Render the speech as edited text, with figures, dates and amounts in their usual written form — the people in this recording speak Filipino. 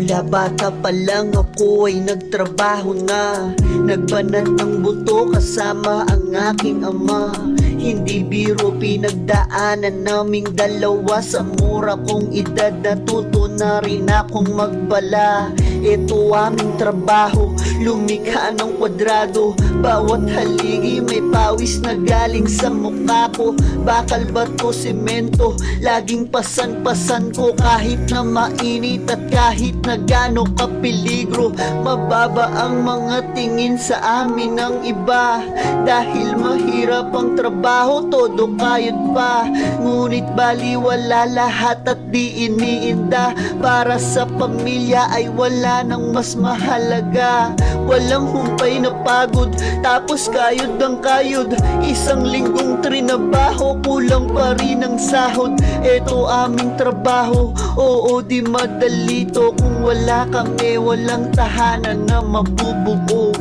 Mula bata pa lang ako ay nagtrabaho na, nagbanat ng buto kasama ang aking ama. Hindi biro pinagdaanan naming dalawa, sa mura kong edad natuto na rin akong magbala. Ito aming trabaho, lumikha ng kwadrado, bawat haligi may pawis na galing sa mukha ko. Bakal, bato, semento, laging pasan-pasan ko. Kahit na mainit at kahit na gaano kapeligro, mababa ang mga tingin sa amin ng iba. Dahil mahirap ang trabaho, todo kayod pa. Ngunit baliwala lahat at di iniinda. Para sa pamilya ay wala nang mas mahalaga. Walang humpay na pagod, tapos kayod ang kayod. Isang linggong trinabaho, kulang pa rin ang sahod. Ito aming trabaho, oo di madali to. Kung wala kami, walang tahanan na mabubuo.